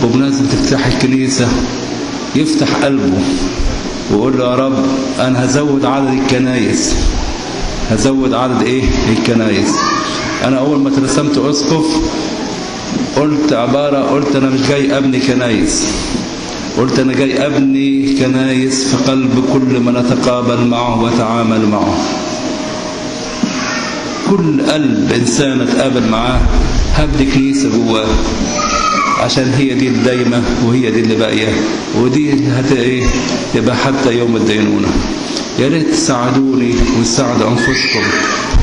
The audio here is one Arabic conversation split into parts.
بمناسبة افتتاح الكنيسة يفتح قلبه ويقول له يا رب أنا هزود عدد الكنايس. هزود عدد إيه؟ الكنايس. أنا أول ما ترسمت أسقف قلت عبارة، قلت أنا مش جاي أبني كنايس، قلت أنا جاي أبني كنايس في قلب كل من أتقابل معه وأتعامل معه. كل قلب إنسان أتقابل معاه هبني كنيسة جواه، عشان هي دي الدايمة وهي دي اللي باقية، ودي تبقى حتى يوم الدينونة. يا ريت تساعدوني وتساعدوا أنفسكم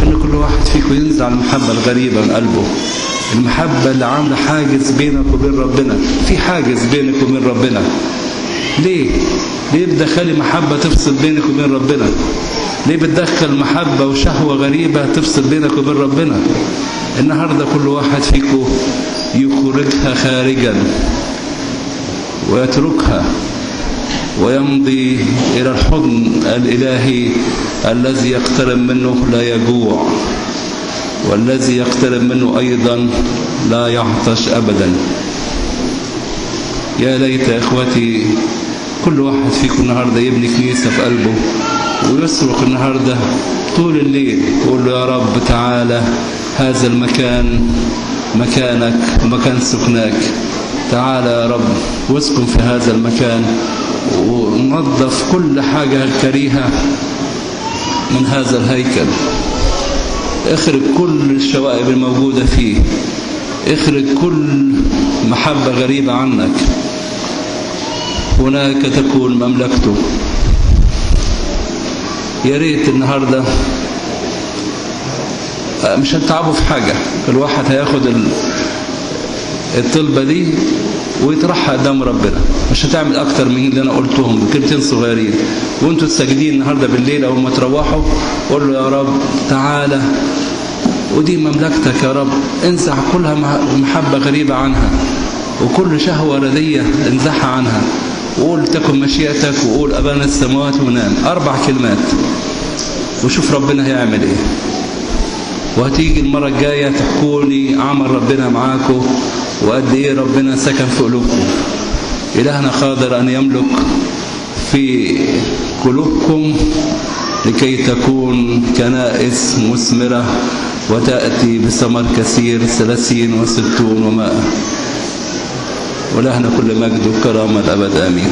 إن كل واحد فيكم ينزع المحبة الغريبة من قلبه، المحبة اللي عاملة حاجز بينك وبين ربنا. في حاجز بينك وبين ربنا. ليه بتدخلي محبة تفصل بينك وبين ربنا؟ ليه بتدخل محبة وشهوة غريبة تفصل بينك وبين ربنا؟ النهاردة كل واحد فيكم يخرجها خارجا ويتركها ويمضي إلى الحضن الإلهي الذي يقترب منه لا يجوع، والذي يقترب منه أيضا لا يعطش أبدا. يا ليت يا إخوتي كل واحد فيكم النهاردة يبني كنيسة في قلبه ويصرخ النهاردة طول الليل يقول له يا رب تعالى هذا المكان مكانك ومكان سكناك، تعالى يا رب واسكن في هذا المكان ونظف كل حاجة كريهة من هذا الهيكل. اخرج كل الشوائب الموجودة فيه، اخرج كل محبة غريبة عنك، هناك تكون مملكته. يا ريت النهاردة مش هتتعبوا في حاجة، الواحد هياخد الطلبة دي ويطرحها قدام ربنا، مش هتعمل اكتر من اللي انا قلتهم كلمتين صغيرين. وانتوا تسجدين النهارده بالليل اول ما تروحوا قول له يا رب تعالى ودي مملكتك يا رب، انزع كلها محبة غريبة عنها وكل شهوة ردية انزعها عنها، وقول تكن مشيئتك وقول أبانا السماوات ونام. 4 كلمات وشوف ربنا هيعمل ايه. وهتيجي المرة الجاية تحكولي عمل ربنا معاكم وقد ايه ربنا سكن في قلوبكم. إلهنا قادر أن يملك في قلوبكم لكي تكون كنائس مثمرة وتأتي بثمر كثير 30 و60 و100. ولهنا كل مجد وكرامة الأبد آمين.